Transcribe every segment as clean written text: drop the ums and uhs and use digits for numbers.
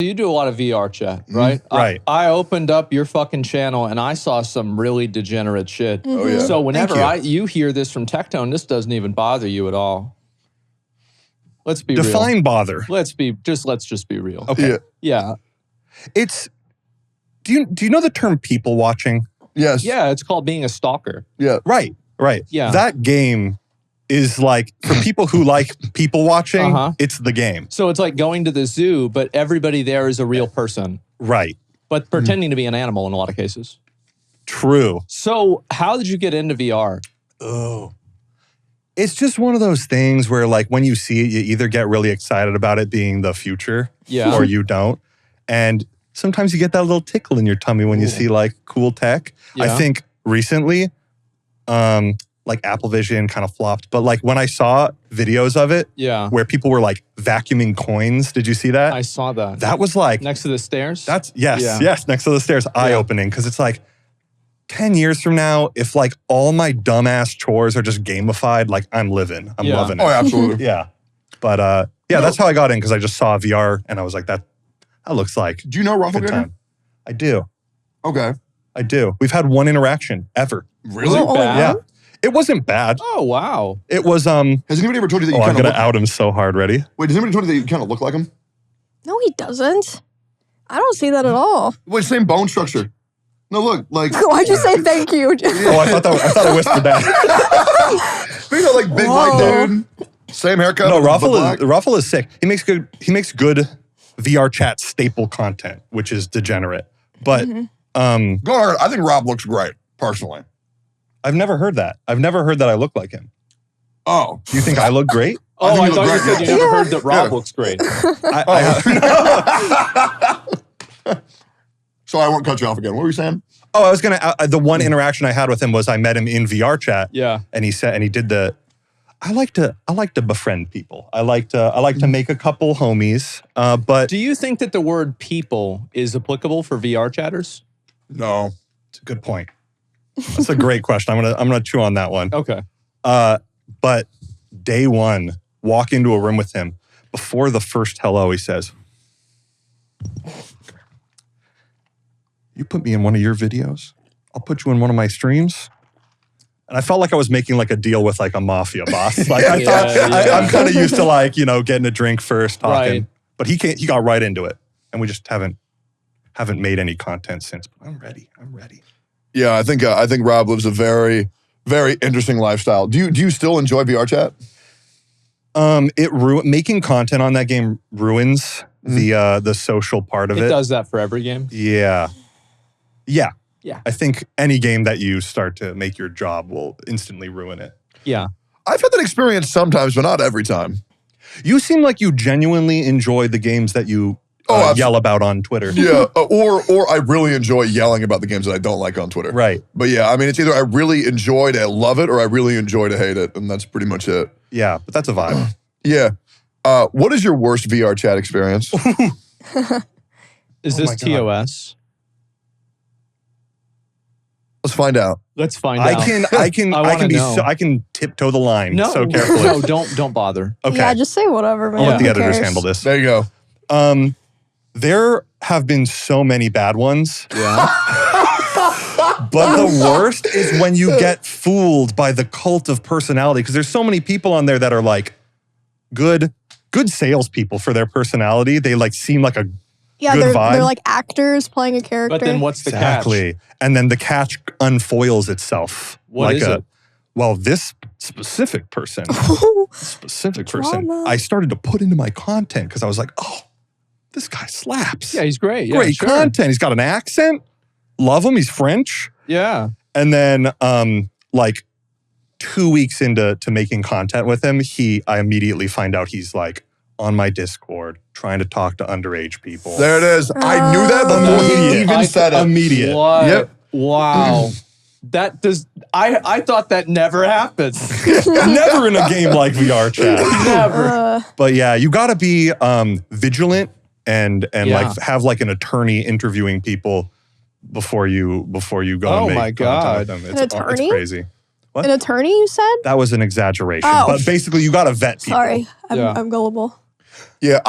You do a lot of VR chat, right? Right. I opened up your fucking channel and I saw some really degenerate shit. Oh, yeah. So whenever you hear this from Tectone, this doesn't even bother you at all. Let's be real. Define bother. Let's just be real. Okay. Yeah. It's do you know the term people watching? Yes. Yeah, it's called being a stalker. Yeah. Right. Yeah. That game is like, for people who like people watching, it's the game. So it's like going to the zoo, but everybody there is a real person. Right. But pretending to be an animal in a lot of cases. True. So how did you get into VR? Oh. It's just one of those things where, like, when you see it, you either get really excited about it being the future, or you don't. And sometimes you get that little tickle in your tummy when you see, like, cool tech. I think recently, like, Apple Vision kind of flopped. But, like, when I saw videos of it, where people were, like, vacuuming coins, did you see that? I saw that. That was, like... Next to the stairs? That's, yes, next to the stairs. Eye-opening, because it's, like, 10 years from now, if, like, all my dumbass chores are just gamified, like, I'm living. I'm loving it. Oh, absolutely. Yeah. But, that's how I got in, because I just saw VR, and I was like, that looks like Do you know Ruffle good Gator? time. I do. Okay. I do. We've had one interaction, ever. Really? Yeah. It wasn't bad. Oh, wow. It was, Has anybody ever told you that you I'm kind of going to out him so hard. Ready? Wait, has anybody told you that you kind of look like him? No, he doesn't. I don't see that at all. Wait, same bone structure. No, look, like... Why'd you say thank you? Oh, I thought I whispered that. You know, like, big white dude. Same haircut. No, but Ruffle is sick. He makes good VR chat staple content, which is degenerate. But Go ahead. I think Rob looks great, personally. I've never heard that. I've never heard that I look like him. Oh. Do you think I look great? Oh, think I you thought look you great, said you never heard that Rob looks great. So I won't cut you off again. What were you saying? Oh, I was going to, the one interaction I had with him was I met him in VR chat. Yeah. And he said, and he did I like to befriend people. I like to make a couple homies. But Do you think that the word people is applicable for VR chatters? No. it's a good point. That's a great question. I'm gonna chew on that one. Okay. But day one, walk into a room with him. Before the first hello, he says, "You put me in one of your videos, I'll put you in one of my streams." And I felt like I was making like a deal with like a mafia boss. Like I thought I'm kind of used to like, getting a drink first, talking. Right. But he got right into it. And we just haven't made any content since. But I'm ready. Yeah, I think Rob lives a very, very interesting lifestyle. Do you still enjoy VR chat? Making content on that game ruins the social part of it. It does that for every game. Yeah. Yeah. I think any game that you start to make your job will instantly ruin it. Yeah. I've had that experience sometimes, but not every time. You seem like you genuinely enjoy the games that you yell about on Twitter. Yeah, or I really enjoy yelling about the games that I don't like on Twitter. Right. But yeah, I mean, it's either I really enjoy to love it or I really enjoy to hate it, and that's pretty much it. Yeah, but that's a vibe. Yeah. What is your worst VR chat experience? Is Oh this my God. TOS? Let's find out. Let's find out. I can know. I can tiptoe the line No, so carefully. no, don't bother. Okay. Yeah, just say whatever, man. I'll let the Who editors cares? handle this. There you go. There have been so many bad ones. Yeah. But the worst is when you get fooled by the cult of personality, because there's so many people on there that are like good salespeople for their personality. They like seem like a Yeah, good vibe. they're like actors playing a character. But then what's the exactly. And then the catch unfoils itself. What is it? Well, this specific person, Drama. I started to put into my content because I was like, oh, this guy slaps. Yeah, he's great. Yeah, Great sure. content. He's got an accent. Love him. He's French. Yeah. And then like 2 weeks into making content with him, I immediately find out he's like on my Discord trying to talk to underage people. There it is. I knew that before he even said it. Immediate. What? Yep. Wow. That does. I thought that never happens. Never in a game like VR chat. Never. But yeah, you got to be vigilant and Yeah. like have like an attorney interviewing people before you go Oh and make my God. contact with them. An It's attorney? crazy. What? An attorney, you said? That was an exaggeration. Oh. But basically, you got to vet people. Sorry, Yeah. I'm gullible. Yeah,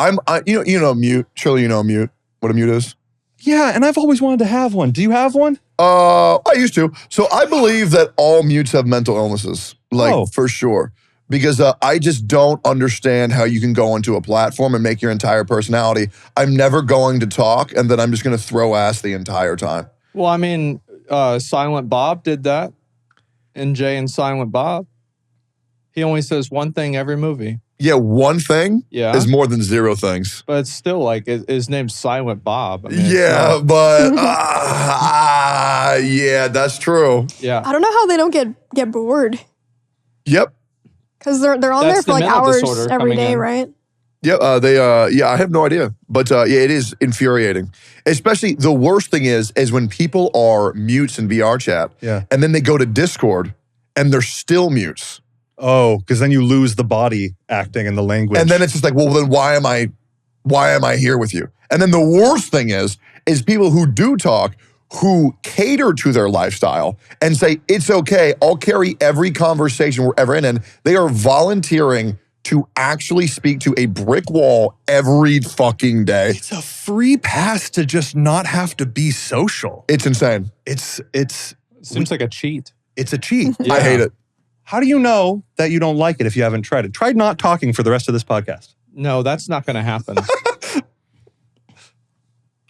you know mute. Surely you know mute. what a mute is? Yeah, and I've always wanted to have one. Do you have one? I used to. So I believe that all mutes have mental illnesses, for sure. Because I just don't understand how you can go onto a platform and make your entire personality. I'm never going to talk, and then I'm just going to throw ass the entire time. Well, I mean, Silent Bob did that. NJ and Silent Bob. He only says one thing every movie. Yeah, one thing is more than 0 things. But it's still like, his name's Silent Bob. I mean, but yeah, that's true. Yeah. I don't know how they don't get bored. Yep. Because they're on there for like hours every day, right? Yeah, I have no idea. But it is infuriating. Especially the worst thing is when people are mutes in VR chat, and then they go to Discord and they're still mutes. Oh, because then you lose the body acting and the language. And then it's just like, well, then why am I here with you? And then the worst thing is people who do talk, who cater to their lifestyle and say, it's okay, I'll carry every conversation wherever in. And they are volunteering to actually speak to a brick wall every fucking day. It's a free pass to just not have to be social. It's insane. It seems like a cheat. It's a cheat. Yeah. I hate it. How do you know that you don't like it if you haven't tried it? Try not talking for the rest of this podcast. No, that's not going to happen.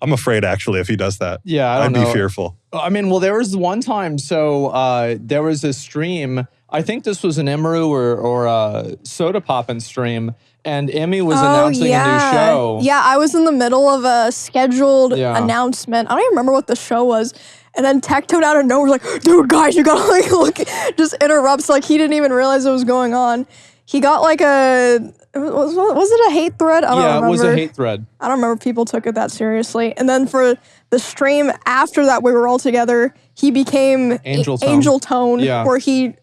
I'm afraid, actually, if he does that. Yeah, I'd be fearful. I mean, well, there was one time, there was a stream, I think this was an Emeru or a Soda Poppin' stream, and Emmy was announcing a new show. Yeah, I was in the middle of a scheduled announcement. I don't even remember what the show was. And then Tectone out of nowhere was like, dude, guys, you gotta like look, just interrupts, like he didn't even realize it was going on. He got like was it a hate thread? I don't remember. It was a hate thread. I don't remember if people took it that seriously. And then for the stream after that, we were all together, he became Angel Tone, where he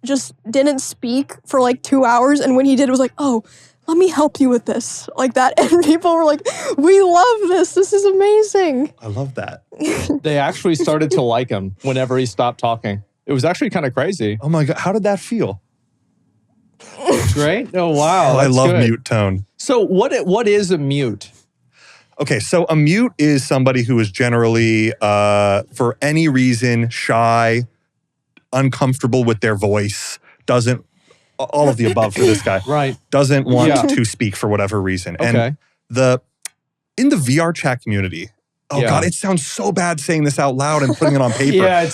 just didn't speak for like 2 hours. And when he did, it was like, oh, let me help you with this. Like that. And people were like, we love this. This is amazing. I love that. They actually started to like him whenever he stopped talking. It was actually kind of crazy. Oh my God. How did that feel? Great. Oh, wow. I love mute tone. So what is a mute? Okay, so a mute is somebody who is generally, for any reason, shy, uncomfortable with their voice, doesn't, all of the above for this guy. Right. Doesn't want to speak for whatever reason. Okay. And in the VR chat community, God, it sounds so bad saying this out loud and putting it on paper.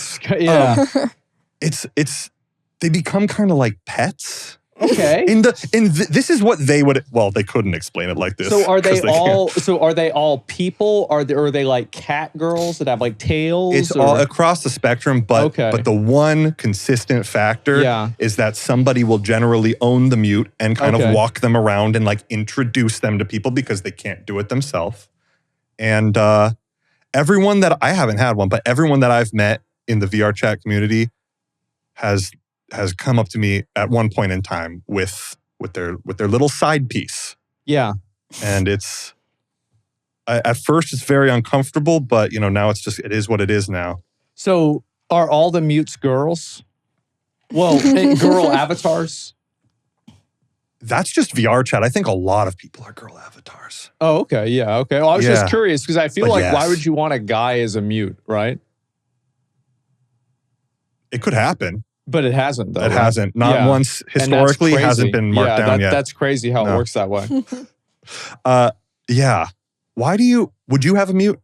They become kind of like pets. Okay. This is what they would. Well, they couldn't explain it like this. So are they all? So are they all people? Are they like cat girls that have like tails? It's all across the spectrum, but the one consistent factor is that somebody will generally own the mute and kind of walk them around and like introduce them to people because they can't do it themselves. And everyone that I haven't had one, but everyone that I've met in the VR chat community has come up to me at one point in time with their little side piece. Yeah. And at first it's very uncomfortable, but now it is what it is now. So are all the mutes girls? Well, girl avatars? That's just VR chat. I think a lot of people are girl avatars. Oh, okay. Yeah. Okay. Well, I was just curious because I feel why would you want a guy as a mute, right? It could happen. But it hasn't, though. It hasn't. Not once historically hasn't been marked down yet. That's crazy how it works that way. Yeah. Would you have a mute?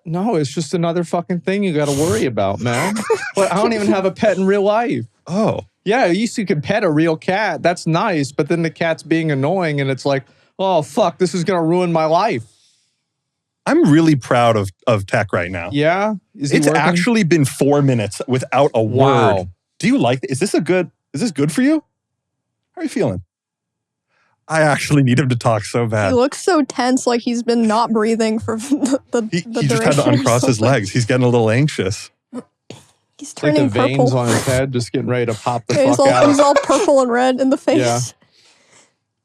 No, it's just another fucking thing you got to worry about, man. But I don't even have a pet in real life. Oh. Yeah, at least you could pet a real cat. That's nice. But then the cat's being annoying and it's like, oh, fuck, this is going to ruin my life. I'm really proud of tech right now. Yeah? It's actually been 4 minutes without a word. Do you like it? Is this good for you? How are you feeling? I actually need him to talk so bad. He looks so tense, like he's been not breathing for the He just had to uncross his legs. He's getting a little anxious. He's turning like the purple. veins on his head just getting ready to pop the fuck out. He's all purple and red in the face.